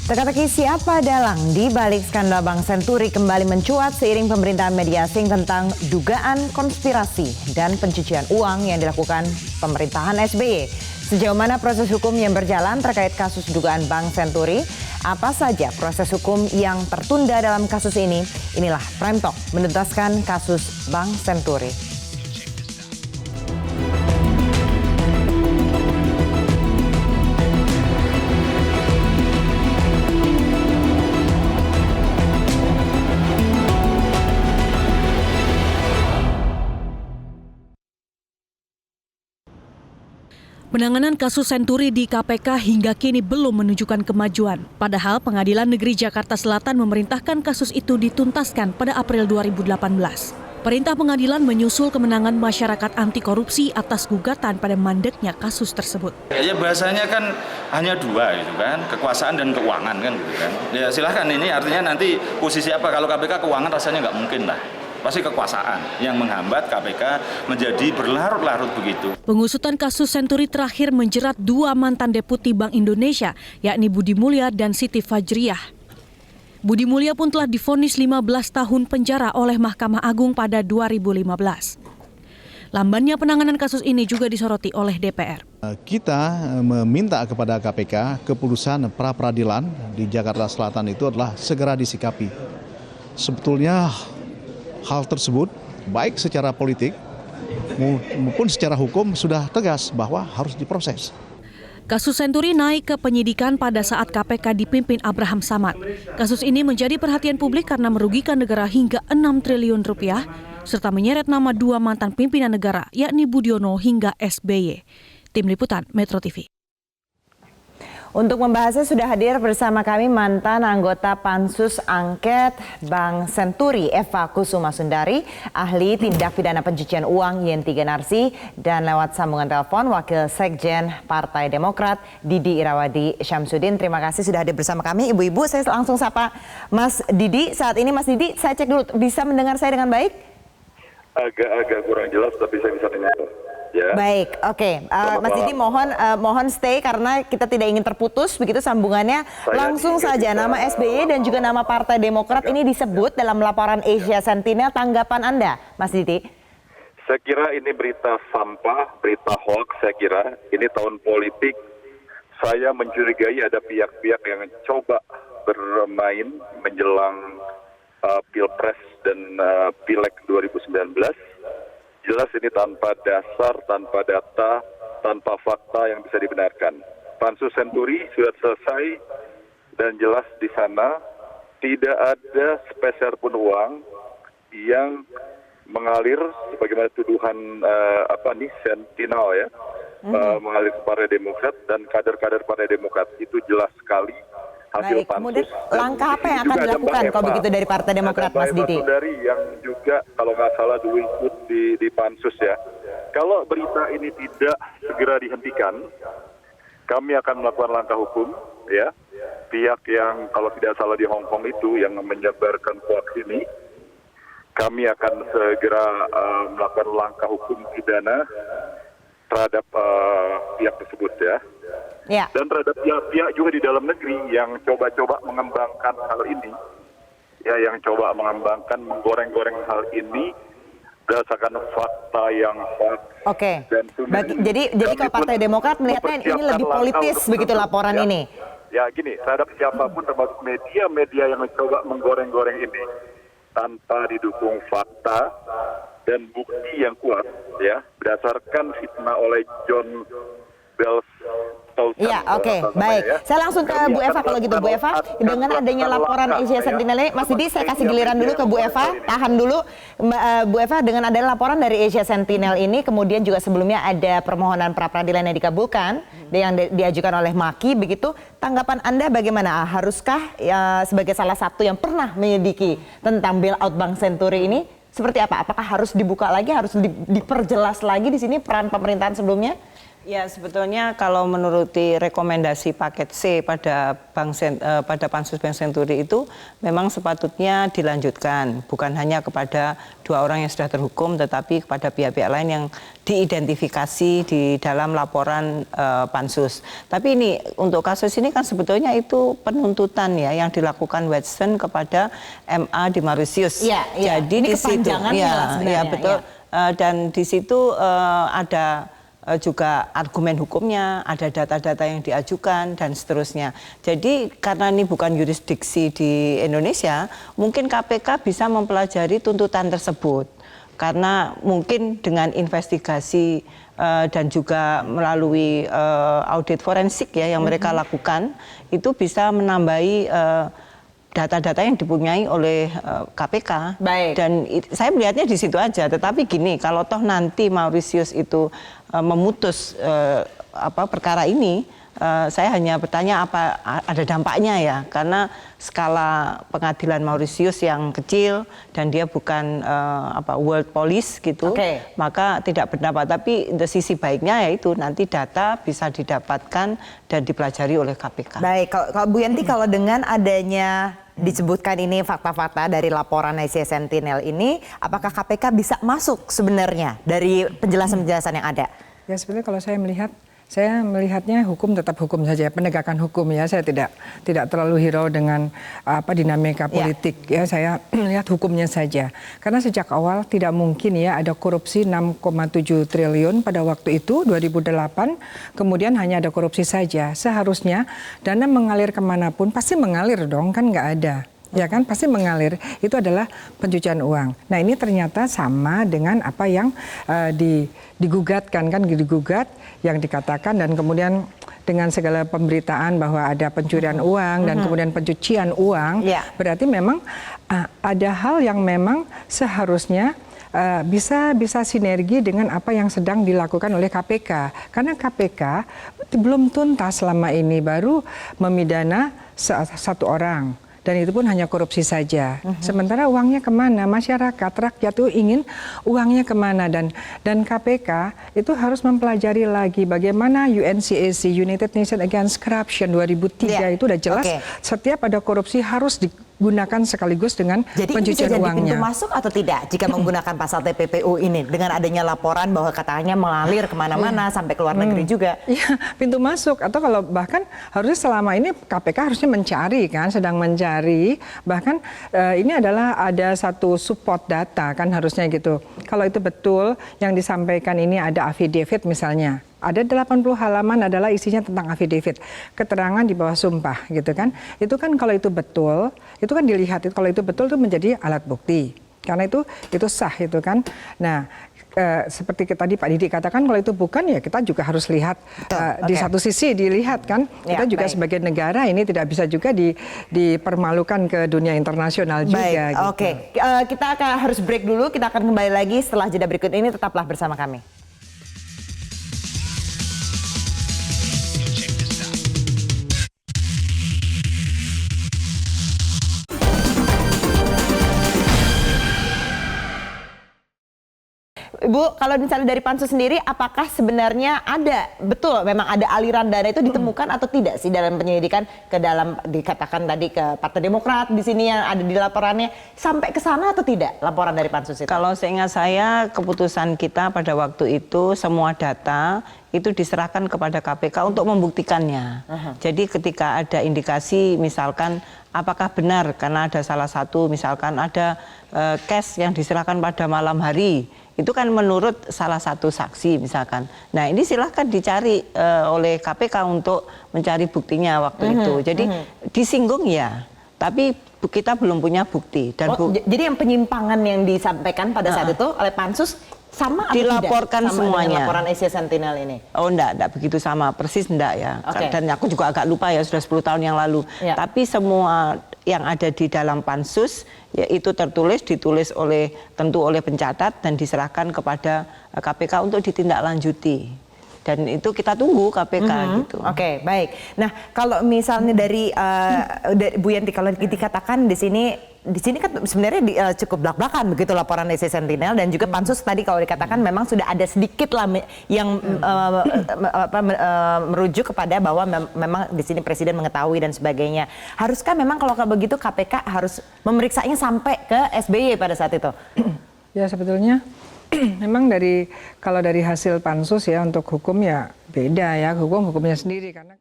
Teka-teki siapa dalang di balik skandal Bank Senturi kembali mencuat seiring pemberitaan media asing tentang dugaan konspirasi dan pencucian uang yang dilakukan pemerintahan SBY. Sejauh mana proses hukum yang berjalan terkait kasus dugaan Bank Senturi? Apa saja proses hukum yang tertunda dalam kasus ini? Inilah Prime Talk menuntaskan kasus Bank Senturi. Penanganan kasus Senturi di KPK hingga kini belum menunjukkan kemajuan. Padahal Pengadilan Negeri Jakarta Selatan memerintahkan kasus itu dituntaskan pada April 2018. Perintah pengadilan menyusul kemenangan masyarakat anti korupsi atas gugatan pada mandeknya kasus tersebut. Ya bahasanya kan hanya dua gitu kan, kekuasaan dan keuangan kan gitu kan. Ya silahkan, ini artinya nanti posisi apa, kalau KPK keuangan rasanya nggak mungkin lah. Pasti kekuasaan yang menghambat KPK menjadi berlarut-larut begitu. Pengusutan kasus Senturi terakhir menjerat dua mantan deputi Bank Indonesia, yakni Budi Mulya dan Siti Fajriah. Budi Mulya pun telah divonis 15 tahun penjara oleh Mahkamah Agung pada 2015. Lambannya penanganan kasus ini juga disoroti oleh DPR. Kita meminta kepada KPK keputusan pra-peradilan di Jakarta Selatan itu adalah segera disikapi. Sebetulnya hal tersebut baik secara politik maupun secara hukum sudah tegas bahwa harus diproses. Kasus Senturi naik ke penyidikan pada saat KPK dipimpin Abraham Samad. Kasus ini menjadi perhatian publik karena merugikan negara hingga 6 triliun rupiah, serta menyeret nama dua mantan pimpinan negara, yakni Budiono hingga SBY. Tim Liputan Metro TV. Untuk membahasnya sudah hadir bersama kami mantan anggota Pansus Angket Bank Senturi Eva Kusuma Sundari, ahli tindak pidana pencucian uang Yenti Ganarsi, dan lewat sambungan telepon Wakil Sekjen Partai Demokrat Didi Irawadi Syamsuddin. Terima kasih sudah hadir bersama kami. Ibu-ibu, saya langsung sapa Mas Didi. Saat ini Mas Didi, saya cek dulu, bisa mendengar saya dengan baik? Agak kurang jelas, tapi saya bisa dengar. Ya. Baik, oke. Mas Didi mohon stay karena kita tidak ingin terputus begitu sambungannya. Langsung saja nama SBY dan juga nama Partai Demokrat ini disebut dalam laporan Asia Sentinel. Tanggapan Anda, Mas Didi? Saya kira ini berita sampah, berita hoax. Saya kira ini tahun politik. Saya mencurigai ada pihak-pihak yang coba bermain menjelang Pilpres dan Pileg 2019. Jelas ini tanpa dasar, tanpa data, tanpa fakta yang bisa dibenarkan. Pansus Senturi sudah selesai dan jelas di sana tidak ada sepeser pun uang yang mengalir sebagaimana tuduhan Sentinel ya, mengalir ke Partai Demokrat dan kader-kader Partai Demokrat. Itu jelas sekali. Baik, kemudian langkah apa yang akan dilakukan kalau begitu dari Partai Demokrat, Mas Didi? Dari yang juga kalau nggak salah dulu ikut di Pansus ya. Kalau berita ini tidak segera dihentikan, kami akan melakukan langkah hukum ya. Pihak yang kalau tidak salah di Hong Kong itu yang menyebarkan hoax ini, kami akan segera melakukan langkah hukum pidana terhadap pihak tersebut ya. Ya. Dan terhadap pihak juga di dalam negeri yang coba-coba mengembangkan hal ini, ya, yang coba mengembangkan, menggoreng-goreng hal ini berdasarkan fakta yang hoax. Oke. Jadi kalau Partai Demokrat melihatnya ini lebih politis begitu laporan ini. Ya gini, terhadap siapapun termasuk media yang mencoba menggoreng-goreng ini tanpa didukung fakta dan bukti yang kuat, ya, berdasarkan fitnah oleh John Bells. Iya, oke, baik. Ya. Saya langsung ke Bu Eva kalau gitu, Bu Eva. Dengan adanya laporan Asia Sentinel ini, Mas Didi, saya kasih giliran dulu ke Bu Eva. Tahan dulu, Bu Eva. Dengan adanya laporan dari Asia Sentinel ini, kemudian juga sebelumnya ada permohonan pra-peradilan yang dikabulkan, yang diajukan oleh Maki, begitu. Tanggapan Anda bagaimana? Haruskah sebagai salah satu yang pernah menyelidiki tentang bailout Bank Senturi ini, seperti apa? Apakah harus dibuka lagi, harus diperjelas lagi di sini peran pemerintahan sebelumnya? Ya, sebetulnya kalau menuruti rekomendasi paket C pada Pansus Bank Senturi itu memang sepatutnya dilanjutkan, bukan hanya kepada 2 orang yang sudah terhukum, tetapi kepada pihak-pihak lain yang diidentifikasi di dalam laporan Pansus. Tapi ini untuk kasus ini kan sebetulnya itu penuntutan ya yang dilakukan Watson kepada MA di Mauritius. Ya, ya. Jadi ini di situ, ya betul. Ya. Dan di situ ada juga argumen hukumnya, ada data-data yang diajukan dan seterusnya. Jadi karena ini bukan yurisdiksi di Indonesia, mungkin KPK bisa mempelajari tuntutan tersebut. Karena mungkin dengan investigasi dan juga melalui audit forensik ya yang mereka lakukan, itu bisa menambahi data-data yang dipunyai oleh KPK. Baik. Dan saya melihatnya di situ aja. Tetapi gini, kalau toh nanti Mauritius itu memutus perkara ini, saya hanya bertanya apa ada dampaknya ya, karena skala pengadilan Mauritius yang kecil dan dia bukan world police gitu, maka tidak berdampak. Tapi dari sisi baiknya yaitu nanti data bisa didapatkan dan dipelajari oleh KPK. Baik, kalau Bu Yanti, kalau dengan adanya disebutkan ini fakta-fakta dari laporan Asia Sentinel ini, apakah KPK bisa masuk sebenarnya dari penjelasan-penjelasan yang ada? Ya sebenarnya kalau saya melihatnya hukum tetap hukum saja, penegakan hukum ya. Saya tidak terlalu hirau dengan dinamika politik ya. Saya melihat hukumnya saja. Karena sejak awal tidak mungkin ya ada korupsi 6,7 triliun pada waktu itu 2008, kemudian hanya ada korupsi saja. Seharusnya dana mengalir kemanapun pasti mengalir dong, kan nggak ada. Ya kan, pasti mengalir. Itu adalah pencucian uang. Nah ini ternyata sama dengan apa yang digugatkan, kan digugat yang dikatakan, dan kemudian dengan segala pemberitaan bahwa ada pencurian uang dan kemudian pencucian uang, berarti memang ada hal yang memang seharusnya bisa sinergi dengan apa yang sedang dilakukan oleh KPK. Karena KPK belum tuntas selama ini, baru memidana satu orang. Dan itu pun hanya korupsi saja. Sementara uangnya kemana? Masyarakat, rakyat itu ingin uangnya kemana. Dan KPK itu harus mempelajari lagi bagaimana UNCAC, United Nations Against Corruption 2003 itu udah jelas setiap ada korupsi harus digunakan sekaligus dengan pencucian uangnya. Jadi bisa jadi pintu masuk atau tidak jika menggunakan pasal TPPU ini dengan adanya laporan bahwa katanya mengalir kemana-mana sampai ke luar negeri juga? Iya, pintu masuk. Atau kalau bahkan harusnya selama ini KPK harusnya mencari kan, sedang mencari. Bahkan ini adalah ada satu support data kan harusnya gitu. Kalau itu betul yang disampaikan ini ada affidavit misalnya. Ada 80 halaman adalah isinya tentang affidavit, keterangan di bawah sumpah gitu kan. Itu kan kalau itu betul, itu kan dilihat, kalau itu betul itu menjadi alat bukti. Karena itu sah itu kan. Nah, seperti tadi Pak Didi katakan, kalau itu bukan ya kita juga harus lihat di satu sisi dilihat kan. Kita juga sebagai negara ini tidak bisa juga dipermalukan ke dunia internasional juga. Gitu. Kita harus break dulu, kita akan kembali lagi setelah jeda berikut ini, tetaplah bersama kami. Bu, kalau misalnya dari Pansus sendiri, apakah sebenarnya betul memang ada aliran dana itu ditemukan atau tidak sih dalam penyelidikan dikatakan tadi ke Partai Demokrat di sini yang ada di laporannya, sampai ke sana atau tidak laporan dari Pansus itu? Kalau seingat saya keputusan kita pada waktu itu semua data itu diserahkan kepada KPK untuk membuktikannya. Jadi ketika ada indikasi misalkan apakah benar karena ada salah satu misalkan ada cash yang diserahkan pada malam hari, itu kan menurut salah satu saksi misalkan. Nah ini silahkan dicari oleh KPK untuk mencari buktinya waktu itu. Jadi disinggung ya, tapi kita belum punya bukti. Dan jadi yang penyimpangan yang disampaikan pada saat itu oleh Pansus sama atau dilaporkan tidak? Semuanya. Laporan Asia Sentinel ini? Oh enggak begitu sama, persis enggak ya. Dan aku juga agak lupa ya, sudah 10 tahun yang lalu. Tapi semua yang ada di dalam Pansus, ya itu ditulis tentu oleh pencatat dan diserahkan kepada KPK untuk ditindaklanjuti. Dan itu kita tunggu KPK gitu. Baik. Nah kalau misalnya dari Bu Yanti, kalau dikatakan di sini di sini kan sebenarnya cukup belak-belakan begitu laporan Asia Sentinel dan juga pansus tadi kalau dikatakan memang sudah ada sedikit lah yang merujuk kepada bahwa memang di sini Presiden mengetahui dan sebagainya. Haruskah memang kalau begitu KPK harus memeriksanya sampai ke SBY pada saat itu? Ya sebetulnya memang kalau dari hasil pansus ya untuk hukum ya beda ya, hukumnya sendiri karena